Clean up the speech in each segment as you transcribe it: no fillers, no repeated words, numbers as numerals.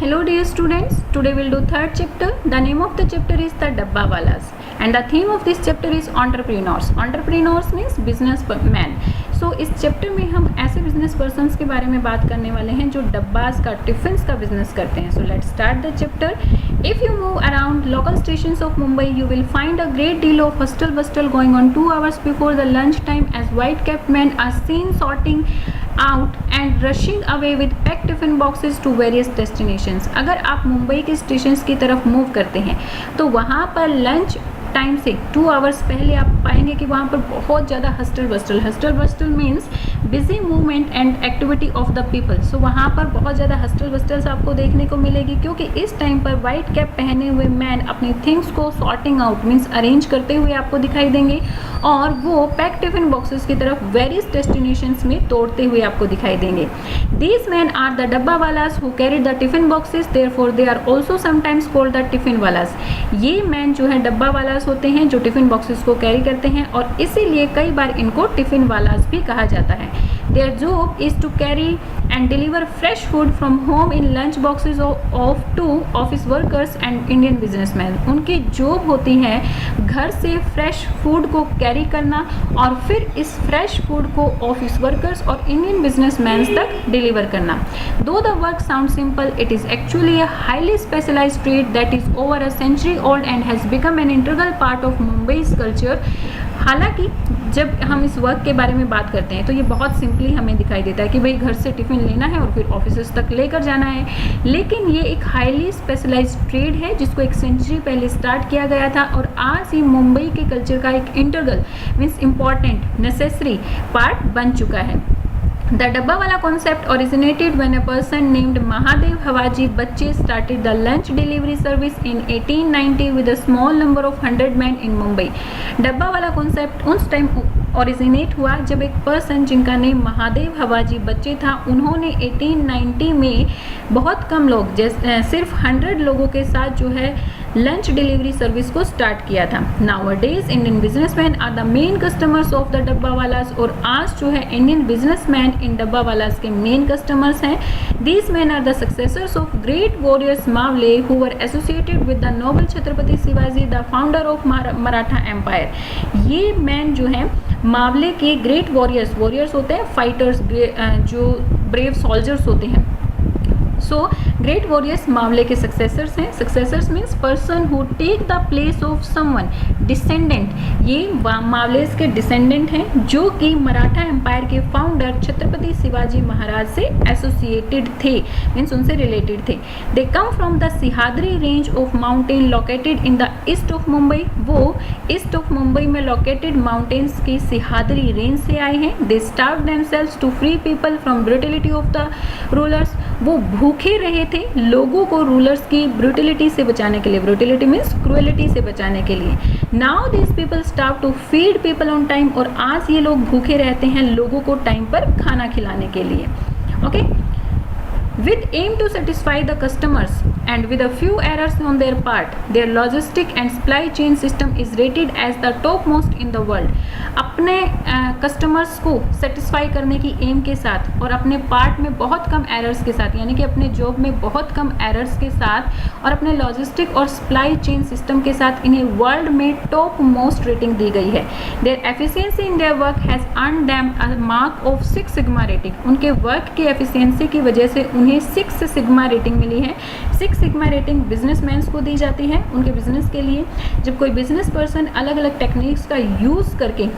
Hello dear students, today we'll do third chapter. The name of the chapter is the Dabbawalas and the theme of this chapter is entrepreneurs. Entrepreneurs means businessman. So इस chapter में हम ऐसे business persons के बारे में बात करने वाले हैं जो डब्बास का टिफिन्स का बिजनेस करते हैं. So let's start the chapter. If you move around local stations of Mumbai, you will find a great deal of hustle bustle going on 2 hours before the lunch time as white-capped men are seen sorting out and rushing away with packed tiffin boxes to various destinations. अगर आप मुंबई के stations की तरफ move करते हैं तो वहाँ पर लंच टाइम से 2 आवर्स पहले आप पाएंगे कि वहाँ पर बहुत ज़्यादा hustle bustle means busy movement and activity of the people. So वहाँ पर बहुत ज़्यादा हस्टल बस्टल्स आपको देखने को मिलेगी क्योंकि इस टाइम पर वाइट कैप पहने हुए मैन अपनी थिंग्स को सॉर्टिंग आउट मीन्स अरेंज करते हुए आपको दिखाई देंगे और वो पैक टिफिन बॉक्सेस की तरफ वेरियस डेस्टिनेशंस में तोड़ते हुए आपको दिखाई देंगे. These men are the dabbawalas who carry the tiffin boxes, therefore they are also sometimes called the tiffin walas. ये मैन जो है डब्बा वालास होते हैं जो टिफिन बॉक्सेस को कैरी करते हैं और इसीलिए कई बार इनको टिफिन वालास भी कहा जाता है. Their job is to carry and deliver fresh food from home in lunch boxes of to office workers and Indian businessmen. उनकी जॉब होती है घर से फ्रेश फूड को कैरी करना और फिर इस फ्रेश फूड को ऑफिस वर्कर्स और इंडियन बिजनेसमैन तक डिलीवर करना. Though the work sounds simple, it is actually a highly specialized trade that is over a century old and has become an integral part of Mumbai's culture. हालांकि जब हम इस work के बारे में बात करते हैं तो ये बहुत सिंपली हमें दिखाई देता है कि भाई घर से टिफ़िन लेना है और फिर ऑफिस तक लेकर जाना है, लेकिन ये एक हाईली स्पेशलाइज्ड ट्रेड है जिसको एक सेंचुरी पहले स्टार्ट किया गया था और आज ही मुंबई के कल्चर का एक integral means important necessary part बन चुका है. The Dabbawala concept originated when a person named Mahadev Hawaji Bachche started the lunch delivery service in 1890 with a small number of 100 men in Mumbai. Dabbawala concept उस time originate हुआ जब एक person जिनका name Mahadev हवाजी बच्चे था उन्होंने 1890 में बहुत कम लोग सिर्फ 100 लोगों के साथ जो है लंच डिलीवरी सर्विस को स्टार्ट किया था. Nowadays Indian businessmen are the main customers of the dabbawalas और आज जो है इंडियन बिजनेसमैन इन डब्बावालास के मेन कस्टमर्स हैं. These men are the successors of great warriors Mavle who were associated with the noble Chhatrapati Shivaji the founder of Maratha empire. ये men जो है मावले के ग्रेट वॉरियर्स होते हैं फाइटर्स जो ब्रेव सोल्जर्स होते हैं. सो ग्रेट वॉरियर्स मावले के सक्सेसर्स हैं. Successors means person who take the place of someone. Descendant ये मावलेस के डिसेंडेंट हैं जो कि मराठा एम्पायर के फाउंडर छत्रपति शिवाजी महाराज से एसोसिएटेड थे मीन्स उनसे रिलेटेड थे. They come from the Sahyadri range of mountain located in the east of Mumbai. वो ईस्ट ऑफ मुंबई में लोकेटेड माउंटेन्स की सिहादरी रेंज से आए हैं. They starve themselves to free people from brutality of the rulers. वो भूखे रहे थे लोगों को रूलर्स की ब्रूटिलिटी से बचाने के लिए. ब्रूटिलिटी मीन्स क्रूएलिटी से बचाने के लिए. Now this people starve to feed people on time और आज ये लोग भूखे रहते हैं लोगों को टाइम पर खाना खिलाने के लिए. Okay with aim to satisfy the customers and with a few errors on their part, their logistic and supply chain system is rated as the topmost in the world. अपने कस्टमर्स को satisfy करने की M के साथ और अपने part में बहुत कम एरर्स के साथ यानी कि अपने जॉब में बहुत कम एरर्स के साथ और अपने लॉजिस्टिक और सप्लाई चेन सिस्टम के साथ इन्हें वर्ल्ड में टॉप मोस्ट रेटिंग दी गई है. Their efficiency in their work has earned them a mark of 6 sigma rating. उनके वर्क की एफिशिएंसी की वजह से उन्हें 6 सिग्मा रेटिंग मिली है. 6 सिग्मा रेटिंग बिजनेसमैन्स को दी जाती है उनके बिजनेस के लिए. जब कोई बिजनेस पर्सन अलग अलग टेक्निक्स का यूज़ करके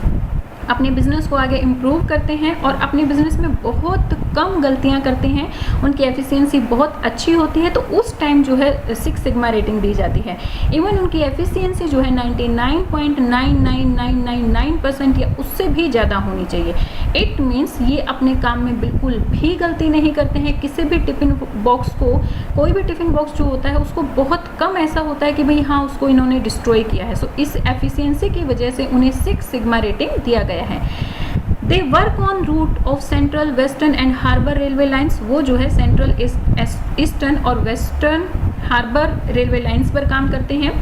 अपने बिजनेस को आगे इम्प्रूव करते हैं और अपने बिजनेस में बहुत कम गलतियां करते हैं, उनकी एफिशिएंसी बहुत अच्छी होती है तो उस टाइम जो है 6 सिग्मा रेटिंग दी जाती है. इवन उनकी एफिशिएंसी जो है 99.99999% या उससे भी ज़्यादा होनी चाहिए. इट मीन्स ये अपने काम में बिल्कुल भी गलती नहीं करते हैं. किसी भी टिफिन बॉक्स को कोई भी टिफिन बॉक्स जो होता है उसको बहुत कम ऐसा होता है कि भाई हाँ उसको इन्होंने डिस्ट्रॉय किया है. सो इस एफिशिएंसी की वजह से उन्हें 6 सिग्मा रेटिंग दिया गया है. They work on route of central western and harbour railway lines. वो जो है सेंट्रल ईस्टर्न और वेस्टर्न हार्बर रेलवे लाइन्स पर काम करते हैं.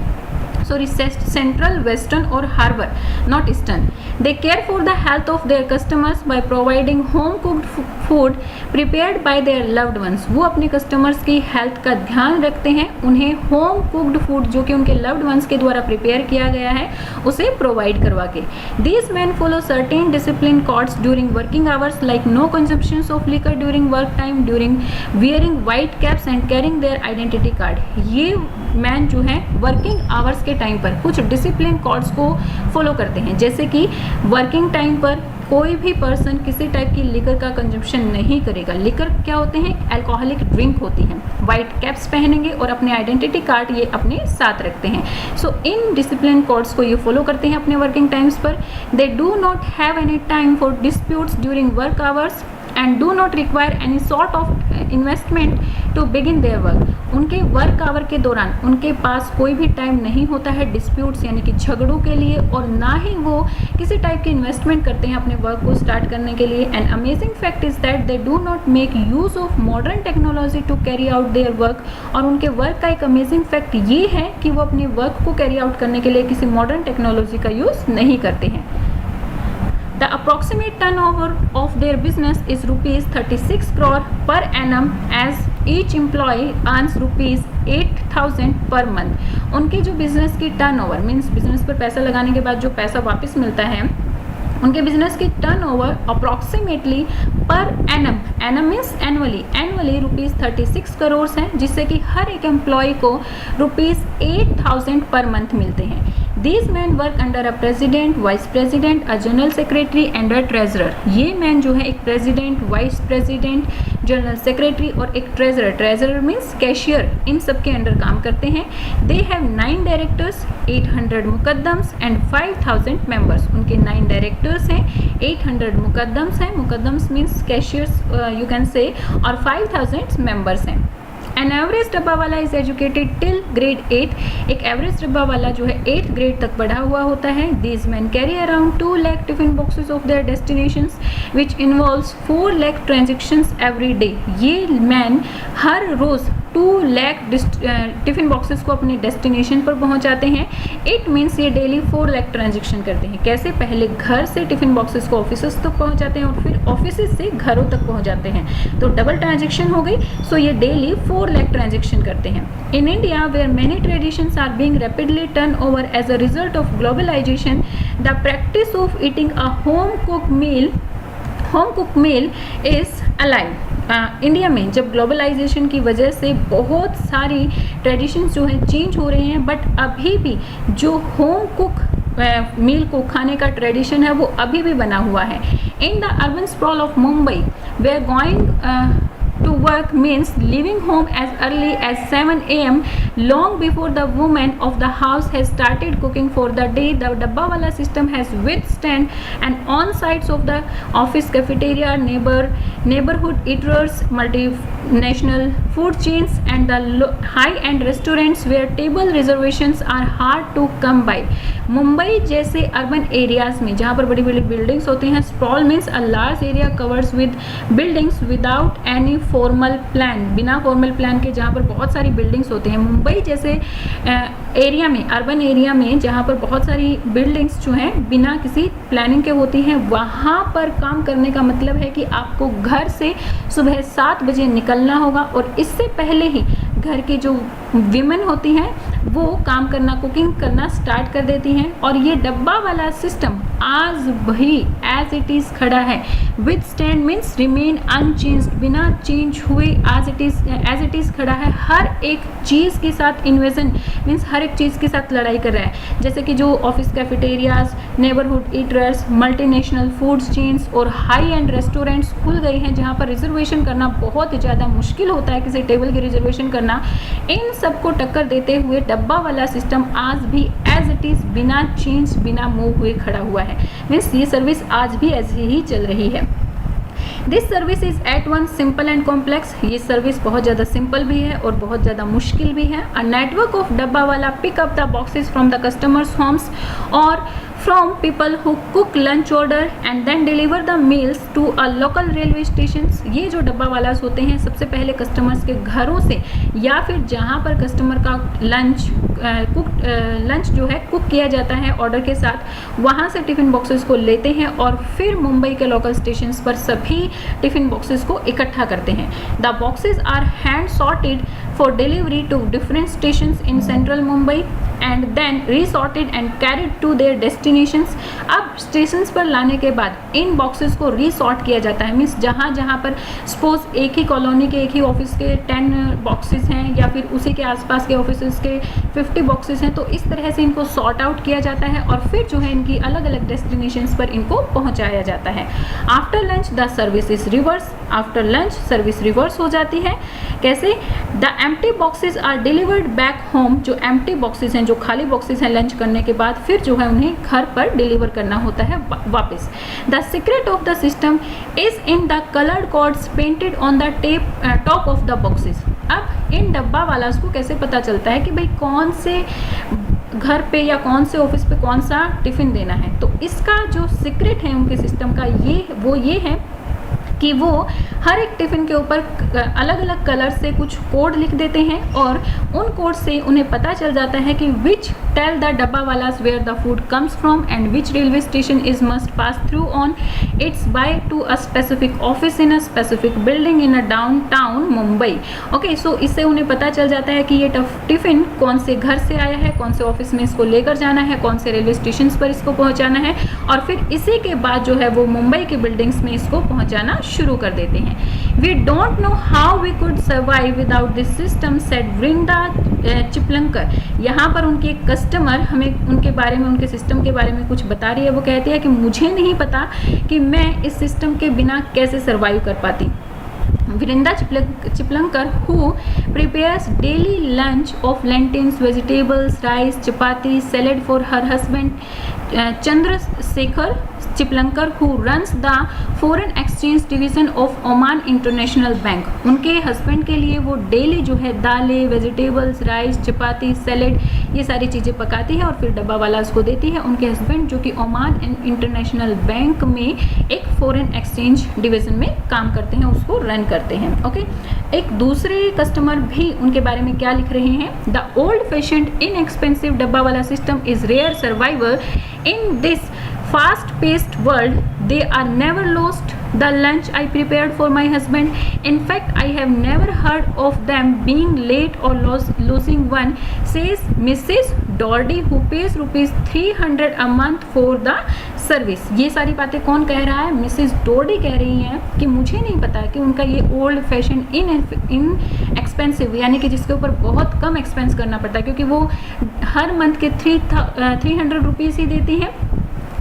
sorry, central, western or harbor, not eastern. They care for the health of their customers by providing home cooked food prepared by their loved ones. वो अपने customers की health का ध्यान रखते हैं, उन्हें होम कुक्ड फूड जो कि उनके लव्ड वंस के द्वारा प्रिपेयर किया गया है उसे प्रोवाइड करवा के. These men follow certain discipline codes during working hours like no consumption of liquor during work time, during wearing white caps and carrying their identity card. ये मैन जो है वर्किंग आवर्स के टाइम पर कुछ discipline codes को follow करते हैं, जैसे कि वर्किंग टाइम पर कोई भी पर्सन किसी टाइप की लिकर का कंजम्पशन नहीं करेगा. लिकर क्या होते हैं? अल्कोहलिक ड्रिंक होती हैं. वाइट कैप्स पहनेंगे और अपने आइडेंटिटी कार्ड ये अपने साथ रखते हैं. सो इन डिसिप्लिन कोड्स को ये फॉलो करते हैं अपने वर्किंग टाइम्स पर. दे do not have any time for disputes during work hours and do not require any sort of investment to begin their work. उनके वर्क आवर के दौरान उनके पास कोई भी टाइम नहीं होता है डिस्प्यूट्स यानी कि झगड़ों के लिए, और ना ही वो किसी टाइप की इन्वेस्टमेंट करते हैं अपने वर्क को स्टार्ट करने के लिए. And amazing fact is that they do not make use of modern technology to carry out their work. और उनके वर्क का एक अमेजिंग फैक्ट ये है कि वो अपने वर्क को कैरी आउट करने के लिए किसी मॉडर्न टेक्नोलॉजी का यूज़ नहीं करते हैं. The approximate turnover of their business is rupees 36 crore per annum as each employee earns rupees 8,000 per month. उनके जो बिजनेस की टर्नओवर मीन्स बिजनेस पर पैसा लगाने के बाद जो पैसा वापस मिलता है, उनके बिजनेस की turnover approximately per annum means annually rupees 36 crore हैं, जिससे कि हर एक एम्प्लॉय को रुपीज़ 8,000 पर मंथ मिलते हैं. These men work under a president, vice president, a general secretary and a treasurer. ये मैन जो है एक president, vice president, general secretary और एक ट्रेजरर. ट्रेजरर मीन्स कैशियर, इन सब के अंडर काम करते हैं. They have 9 directors, 800 muqaddams and 5,000 members. उनके 9 डायरेक्टर्स हैं, 800 मुकद्दम्स हैं, muqaddams means cashiers you can say, और 5,000 मेंबर्स हैं. एन एवरेज डब्बा वाला इज एजुकेटेड टिल ग्रेड 8. एक एवरेज डब्बा वाला जो है 8th ग्रेड तक पढ़ा हुआ होता है. These man carry around 2 lakh tiffin boxes of their destinations which involves 4 lakh transactions every day. ये मैन हर रोज़ 2 लाख टिफ़िन बॉक्सेस को अपने डेस्टिनेशन पर पहुंचाते हैं. इट मीन्स ये डेली 4 लाख ट्रांजेक्शन करते हैं. कैसे? पहले घर से टिफ़िन बॉक्सेस को ऑफिसेस तक पहुंचाते हैं और फिर ऑफिसेस से घरों तक पहुंचाते हैं, तो डबल ट्रांजेक्शन हो गई. सो ये डेली 4 लाख ट्रांजेक्शन करते हैं. In India where many traditions are being rapidly turn over as a result of globalisation, the practice of eating a home cook meal is alive. India में जब ग्लोबलाइजेशन की वजह से बहुत सारी ट्रेडिशंस जो हैं चेंज हो रहे हैं, बट अभी भी जो होम कुक मील को खाने का ट्रेडिशन है वो अभी भी बना हुआ है. In the urban sprawl of Mumbai we are going to work means leaving home as early as 7 a.m. long before the woman of the house has started cooking for the day. The dabba wala system has withstand and on sites of the office, cafeteria, neighborhood eaters, multinational food chains and the high-end restaurants where table reservations are hard to come by. Mumbai जैसे urban areas में जहाँ पर बड़ी बड़ी buildings होती हैं, sprawl means a large area covers with buildings without any formal plan, बिना formal plan के जहाँ पर बहुत सारी बिल्डिंग्स होती हैं. मुंबई जैसे एरिया में, अर्बन एरिया में जहाँ पर बहुत सारी बिल्डिंग्स जो हैं बिना किसी प्लानिंग के होती हैं, वहाँ पर काम करने का मतलब है कि आपको घर से सुबह 7 बजे निकलना होगा और इससे पहले ही घर की जो विमेन होती हैं वो काम करना, कुकिंग करना स्टार्ट कर देती हैं. और ये डब्बा वाला सिस्टम आज भी एज इट इज़ खड़ा है. With stand means remain unchanged, बिना चेंज हुए एज इट इज़ खड़ा है. हर एक चीज़ के साथ इन्वेजन मीन्स हर एक चीज़ के साथ लड़ाई कर रहा है. जैसे कि जो office cafeterias, neighbourhood eaters, multinational food chains और हाई एंड रेस्टोरेंट्स खुल गए हैं जहाँ पर रिजर्वेशन करना बहुत ज़्यादा मुश्किल होता है, किसी टेबल की रिजर्वेशन करना. इन सबको टक्कर देते हुए डब्बा वाला सिस्टम आज भी एज इट इज़ बिना चेंज, बिना मूव हुए खड़ा हुआ है. मीन्स ये सर्विस आज भी ऐसी ही चल रही है. This service is at one simple and complex. ये सर्विस बहुत ज़्यादा सिंपल भी है और बहुत ज़्यादा मुश्किल भी है. A network of dabba wala pick up the boxes from the customers homes और from people who cook lunch order and then deliver the meals to a local railway stations। ये जो डब्बा वालास होते हैं सबसे पहले कस्टमर्स के घरों से या फिर जहाँ पर कस्टमर का लंच जो है कुक किया जाता है ऑर्डर के साथ, वहाँ से टिफ़िन बॉक्सेस को लेते हैं और फिर मुंबई के लोकल स्टेशंस पर सभी टिफ़िन बॉक्सेस को इकट्ठा करते हैं। The boxes are hand sorted for delivery to different stations in central Mumbai and then resorted and carried to their destinations। अब स्टेशंस पर लाने के बाद इन बॉक्सेस को रीसॉर्ट किया जाता है, मीन्स जहाँ जहाँ पर सपोज एक ही कॉलोनी के एक ही ऑफिस के 10 बॉक्सेस हैं या फिर उसी के आसपास के ऑफिस के 50 बॉक्सेस हैं, तो इस तरह से इनको सॉर्ट आउट किया जाता है और फिर जो है इनकी अलग अलग डेस्टिनेशंस पर इनको पहुँचाया जाता है। After lunch the service is reverse. After lunch service reverse हो जाती है। कैसे? The empty boxes are delivered back home. जो एम्प्टी बॉक्सेस हैं, जो खाली बॉक्सेस हैं लंच करने के बाद, फिर जो है उन्हें घर पर डिलीवर करना होता है वापस। The secret of the system is in the coloured cords painted on the top of the boxes. अब इन डब्बा वालास को कैसे पता चलता है कि भाई कौन से घर पे या कौन से ऑफिस पे कौन सा टिफ़िन देना है? तो इसका जो सीक्रेट है उनके सिस्टम का ये है कि वो हर एक टिफ़िन के ऊपर अलग अलग कलर से कुछ कोड लिख देते हैं और उन कोड से उन्हें पता चल जाता है कि विच टेल द डब्बा वालास where the food comes from and which railway station is must pass through on its by to a specific office in a specific building in a downtown Mumbai. Okay, so इससे उन्हें पता चल जाता है कि ये tiffin कौन से घर से आया है, कौन से ऑफिस में इसको लेकर जाना है, कौन से रेलवे स्टेशन पर इसको पहुँचाना है और फिर इसी के बाद जो है वो मुंबई के बिल्डिंग्स में इसको पहुँचाना शुरू कर देते हैं। We don't know how we could survive without this system, said Vrinda Chiplankar। यहाँ पर उनके एक कस्टमर हमें उनके बारे में, उनके सिस्टम के बारे में कुछ बता रही है। वो कहती है कि मुझे नहीं पता कि मैं इस सिस्टम के बिना कैसे सर्वाइव कर पाती। Vrinda Chiplankar, who prepares daily lunch of lentils, vegetables, rice, chapati, salad for her husband Chandrasekhar Chiplankar, who runs the foreign exchange division of Oman International Bank। उनके हस्बैंड के लिए वो डेली जो है दालें, वेजिटेबल्स, राइस, चपाती, salad, ये सारी चीज़ें पकाती है और फिर डब्बा वाला उसको देती है। उनके हस्बैंड जो कि ओमान इंटरनेशनल बैंक में एक फॉरेन एक्सचेंज डिवीज़न में काम करते हैं, उसको रन करते हैं। ओके, एक दूसरे कस्टमर भी उनके बारे में क्या लिख रहे हैं? The old fashioned inexpensive dabba wala system is rare survivor in this fast paced world। They are never lost the lunch I prepared for my husband। In fact, I have never heard of them being late or losing one, says Mrs. Doherty, who pays ₹300 a month for the service. ये सारी बातें कौन कह रहा है? Mrs डोडी कह रही हैं कि मुझे नहीं पता कि उनका ये ओल्ड फैशन इन एक्सपेंसिव, यानी कि जिसके ऊपर बहुत कम एक्सपेंस करना पड़ता है, क्योंकि वो हर मंथ के 300 रुपीज़ ही देती हैं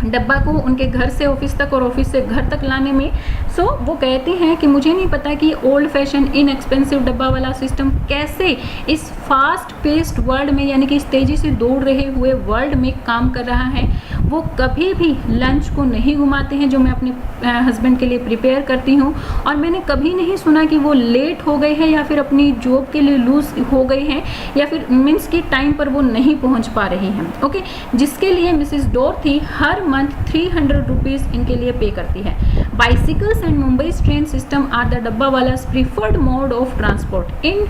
डब्बा को उनके घर से ऑफिस तक और ऑफिस से घर तक लाने में। सो वो कहती हैं कि मुझे नहीं पता कि old fashion inexpensive dabba wala system कैसे इस फास्ट पेस्ड वर्ल्ड में, यानी कि इस तेज़ी से दौड़ रहे हुए वर्ल्ड में काम कर रहा है। वो कभी भी लंच को नहीं घुमाते हैं जो मैं अपने हस्बैंड के लिए प्रिपेयर करती हूँ, और मैंने कभी नहीं सुना कि वो लेट हो गए हैं या फिर अपनी जॉब के लिए लूज हो गए हैं या फिर मीन्स की टाइम पर वो नहीं पहुँच पा रही हैं। ओके, जिसके लिए मिसेस डोरथी हर मंथ 300 रुपीज़ इनके लिए पे करती है। Bicycles and Mumbai train system are the डब्बा walas preferred mode of transport. इन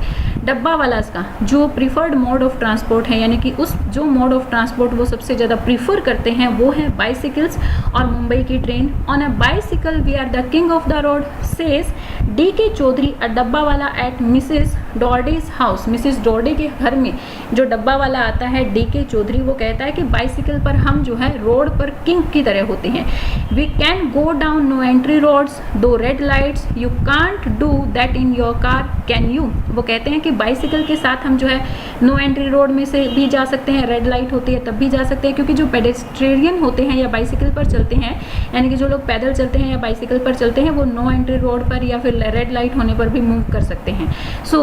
डब्बा वालास का जो प्रीफर्ड मोड ऑफ ट्रांसपोर्ट है, यानी कि उस जो मोड ऑफ ट्रांसपोर्ट वो सबसे ज़्यादा प्रीफर करते हैं, वो है बाइसिकल्स और मुंबई की train. On a bicycle we are the king of the road, says D.K. Chaudhary, a dabbawala at Mrs Dordi's house. Mrs Dordi के घर में जो डब्बा वाला आता है D.K. चौधरी, वो कहता है कि बाइसिकल पर हम जो है रोड पर किंग की तरह होते हैं। We can go down no entry roads through red lights, you can't do that in your car, can you. वो कहते हैं कि बाइसिकल के साथ हम जो है नो एंट्री रोड में से भी जा सकते हैं, रेड लाइट होती है तब भी जा सकते हैं, क्योंकि जो पेडेस्ट्रियन होते हैं या बाइसिकल पर चलते हैं, यानी कि जो लोग पैदल चलते हैं या बाइसिकल पर चलते हैं, वो नो एंट्री रोड पर या फिर रेड लाइट होने पर भी मूव कर सकते हैं। सो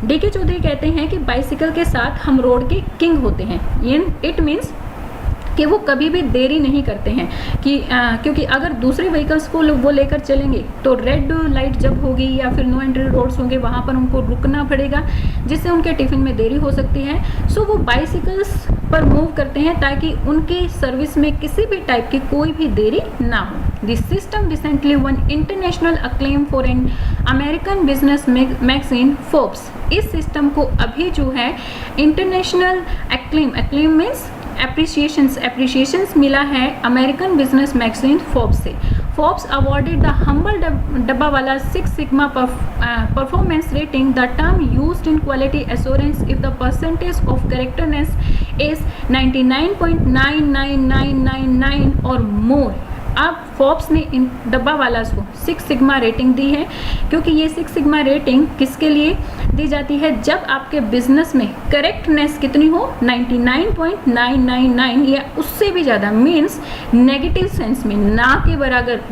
D.K. चौधरी कहते हैं कि बाइसिकल के साथ हम रोड के किंग होते हैं। इट मीन्स कि वो कभी भी देरी नहीं करते हैं कि क्योंकि अगर दूसरे व्हीकल्स को वो लेकर चलेंगे तो रेड लाइट जब होगी या फिर नो एंट्री रोड्स होंगे वहाँ पर उनको रुकना पड़ेगा, जिससे उनके टिफ़िन में देरी हो सकती है। सो वो बाइसिकल्स पर मूव करते हैं ताकि उनकी सर्विस में किसी भी टाइप की कोई भी देरी ना हो। This system recently one international acclaim for an American business magazine Forbes. इस सिस्टम को अभी जो है इंटरनेशनल एक्लेम मीन्स एप्रिसिएशंस मिला है अमेरिकन बिजनेस मैगजीन फोर्ब्स से। Forbes awarded the humble dabbawala 6 sigma performance rating, the term used in quality assurance if the percentage of correctness is 99.99999 और मोर। अब फोर्ब्स ने इन डब्बावालास को 6 सिग्मा रेटिंग दी है, क्योंकि ये 6 सिग्मा रेटिंग किसके लिए दी जाती है, जब आपके बिजनेस में करेक्टनेस कितनी हो 99.999 या उससे भी ज़्यादा, मीन्स नेगेटिव सेंस में ना के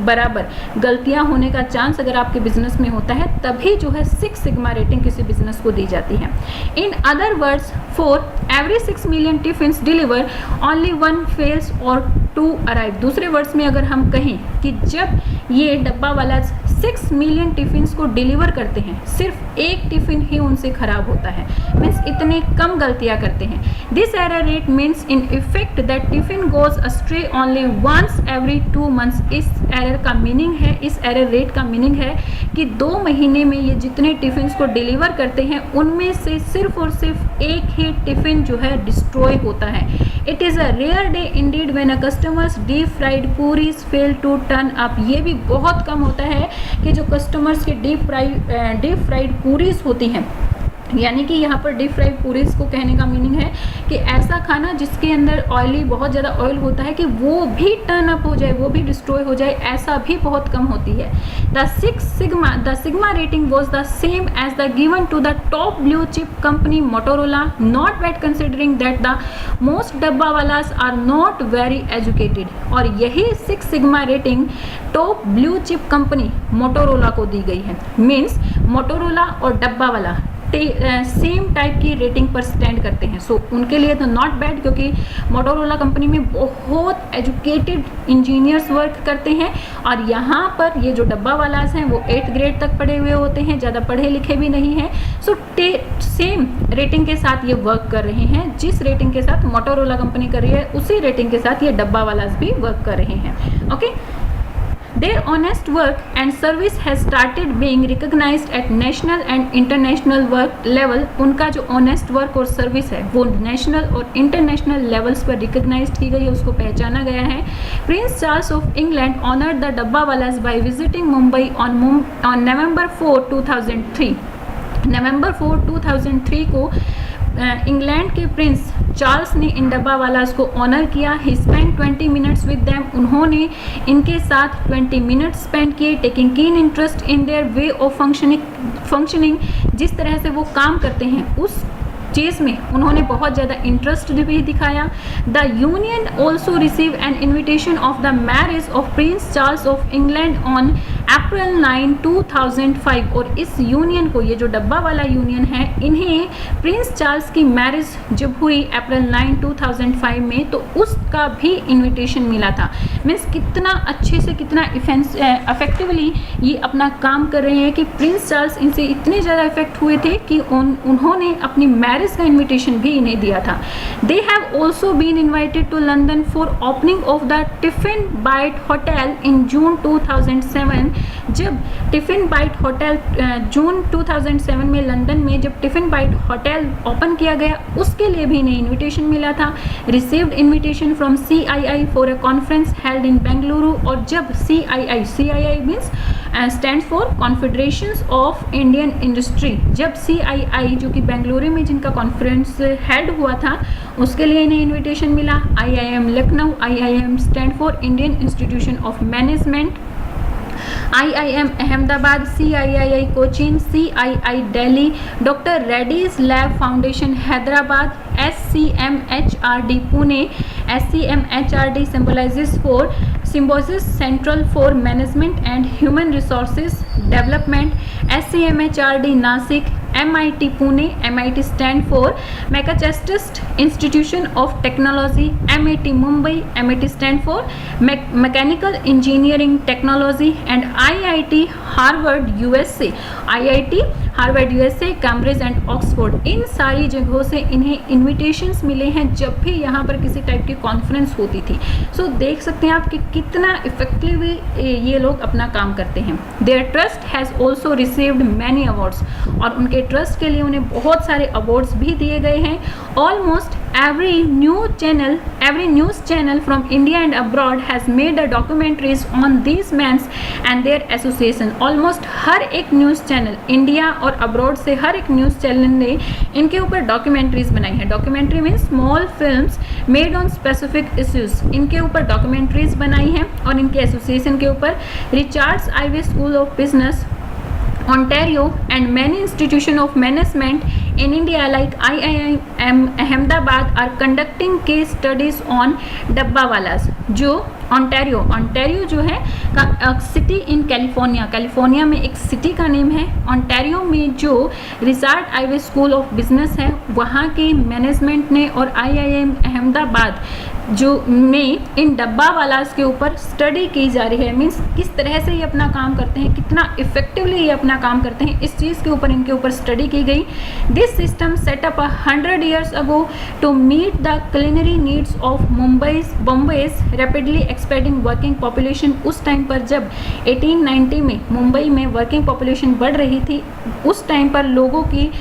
बराबर गलतियां होने का चांस अगर आपके बिजनेस में होता है, तभी जो है 6 सिग्मा रेटिंग किसी बिजनेस को दी जाती है। In other words, for every 6 million tiffins deliver only 1 fails और 2 अराइव। दूसरे वर्ड्स में अगर हम कहें कि जब ये डब्बा वाला 6 मिलियन टिफिन्स को डिलीवर करते हैं, सिर्फ एक टिफिन ही उनसे खराब होता है, मीन्स इतने कम गलतियां करते हैं। This error rate means in effect that tiffin goes astray only once every 2 months. इस एरर का मीनिंग है, इस एरर रेट का मीनिंग है कि 2 महीने में ये जितने टिफिन्स को डिलीवर करते हैं उनमें से सिर्फ और सिर्फ एक ही टिफिन जो है डिस्ट्रॉय होता है। It is a rare day indeed when a customers deep fried puris fail to turn up. ये भी बहुत कम होता है कि जो कस्टमर्स के डीप फ्राइड पूरीज होती हैं, यानी कि यहाँ पर डीप फ्राइड पूरीज को कहने का मीनिंग है कि ऐसा खाना जिसके अंदर ऑयली बहुत ज़्यादा ऑयल होता है कि वो भी टर्न अप हो जाए, वो भी डिस्ट्रॉय हो जाए, ऐसा भी बहुत कम होती है। The sigma rating was the same as the given to the top blue chip company Motorola, not bad considering that the most dabbawalas are not very educated. और यही 6 sigma rating top blue chip company Motorola को दी गई है। Means Motorola और dabbawala same type की rating पर stand करते हैं। सो उनके लिए तो नॉट बैड, क्योंकि मोटोरोला कंपनी में बहुत एजुकेटेड इंजीनियर्स वर्क करते हैं, और यहाँ पर ये जो डब्बा वालास हैं वो 8th ग्रेड तक पढ़े हुए होते हैं, ज़्यादा पढ़े लिखे भी नहीं हैं। सो सेम रेटिंग के साथ ये वर्क कर रहे हैं, जिस रेटिंग के साथ मोटोरोला कंपनी कर रही है उसी रेटिंग के साथ ये डब्बा वालास भी वर्क कर रहे हैं। Okay, Their honest work and service has started being recognized at national and international work level। उनका जो honest work और service है वो national और international levels पर recognized की गई है, उसको पहचाना गया है। Prince Charles of England honored the Dabbawalas by visiting Mumbai on November 4, 2003। नवंबर 4, 2003 को इंग्लैंड के प्रिंस चार्ल्स ने इन डब्बावालास को ऑनर किया। ही स्पेंड 20 मिनट्स विद देम। उन्होंने इनके साथ 20 मिनट्स स्पेंड किए, taking keen interest in their way of functioning. जिस तरह से वो काम करते हैं उस चीज़ में उन्होंने बहुत ज़्यादा इंटरेस्ट भी दिखाया। The union also receive an invitation of the marriage of Prince Charles of England on April 9, 2005। और इस यूनियन को, ये जो डब्बा वाला यूनियन है, इन्हें प्रिंस चार्ल्स की मैरिज जब हुई अप्रैल 9, 2005 में, तो उसका भी इन्विटेशन मिला था। मीन्स कितना अच्छे से, कितना इफेक्टिवली ये अपना काम कर रहे हैं कि प्रिंस चार्ल्स इनसे इतने ज़्यादा इफेक्ट हुए थे कि उन्होंने अपनी मैरिज का इन्विटेशन भी इन्हें दिया था। They have also been invited to London for opening of the tiffin bite hotel in June 2007। जब टिफिन बाइट होटल जून 2007 में लंदन में जब टिफिन बाइट होटल ओपन किया गया, उसके लिए भी इन्हें इन्विटेशन मिला था। Received invitation from CII for a conference held in Bengaluru. और जब CII means stand for confederations of Indian industry, जब CII जो कि बेंगलुरु में जिनका कॉन्फ्रेंस हेल्ड हुआ था, उसके लिए इन्हें इन्विटेशन मिला। IIM Lucknow, IIM stand for Indian institution of management, IIM Ahmedabad, CII Cochin, CII Delhi, doctor Reddy's lab foundation Hyderabad, SCMHRD Pune. SCMHRD symbiosis Central for Management and Human Resources Development, SCMHRD Nashik, MIT Pune, MIT stand for Massachusetts institution of technology, MIT Mumbai, MIT stand for mechanical engineering technology and IIT Harvard USA, IIT Harvard USA, Cambridge and Oxford. इन सारी जगहों से इन्हें invitations मिले हैं जब भी यहाँ पर किसी टाइप की कॉन्फ्रेंस होती थी। सो देख सकते हैं आप कि कितना इफेक्टिवली ये लोग अपना काम करते हैं। Their trust has also received many awards, और उनके ट्रस्ट के लिए उन्हें बहुत सारे अवार्ड्स भी दिए गए हैं। Almost every news channel from India and abroad has made a documentaries on these men and their association। Almost हर एक न्यूज़ चैनल इंडिया और अब्रॉड से हर एक न्यूज़ चैनल ने इनके ऊपर डॉक्यूमेंट्रीज बनाई है। Documentary means small films made on specific issues, इनके ऊपर डॉक्यूमेंट्रीज बनाई हैं और इनके एसोसिएशन के ऊपर। Richards Ivey school of business Ontario and many institution of management in India like IIM Ahmedabad are conducting case studies on डब्बावालास। जो Ontario जो है सिटी इन कैलिफोर्निया में एक सिटी का नेम है। ऑन्टेरियो में जो Richard Ivey school of business है वहाँ के मैनेजमेंट ने और IIM अहमदाबाद जो में इन डब्बावालास के ऊपर स्टडी की जा रही है। मीन्स किस तरह से ये अपना काम करते हैं, कितना इफेक्टिवली ये अपना काम करते हैं, इस चीज़ के ऊपर इनके ऊपर स्टडी की गई। This system set up 100 years ago to meet the culinary needs of Bombay's rapidly expanding working population. उस टाइम पर जब 1890 में मुंबई में वर्किंग पॉपुलेशन बढ़ रही थी, उस टाइम पर लोगों की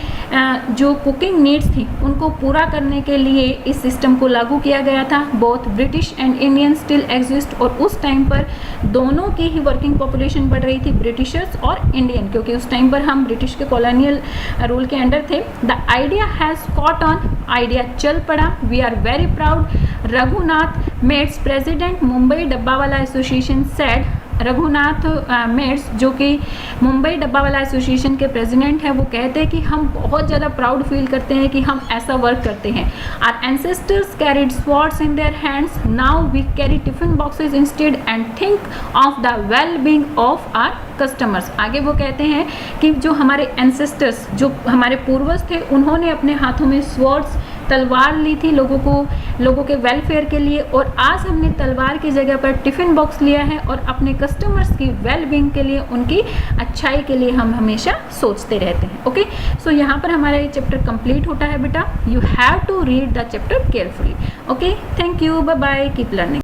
जो कुकिंग नीड्स थी उनको पूरा करने के लिए इस सिस्टम को लागू किया गया था। Both British and Indian still exist, और उस टाइम पर दोनों की ही वर्किंग पॉपुलेशन बढ़ रही थी, ब्रिटिशर्स और इंडियन, क्योंकि उस टाइम पर हम ब्रिटिश के कॉलोनियल रूल के अंडर थे। The idea has caught on, idea चल पड़ा। We are very proud. Raghunath Medge president Mumbai dabbawala association said, Raghunath Medge जो कि मुंबई डब्बावाला एसोसिएशन के प्रेसिडेंट हैं, वो कहते हैं कि हम बहुत ज़्यादा प्राउड फील करते हैं कि हम ऐसा वर्क करते हैं। Our ancestors carried swords in their hands, now we carry tiffin boxes instead and think of the well being of our customers. आगे वो कहते हैं कि जो हमारे एंसेस्टर्स, जो हमारे पूर्वज थे, उन्होंने अपने हाथों में स्वॉर्ड्स, तलवार ली थी लोगों के वेलफेयर के लिए, और आज हमने तलवार की जगह पर टिफ़िन बॉक्स लिया है और अपने कस्टमर्स की वेल बीइंग के लिए, उनकी अच्छाई के लिए हम हमेशा सोचते रहते हैं। ओके, सो यहाँ पर हमारा ये चैप्टर कंप्लीट होता है बेटा। You have to read the chapter carefully. Okay, thank you, bye bye, keep learning.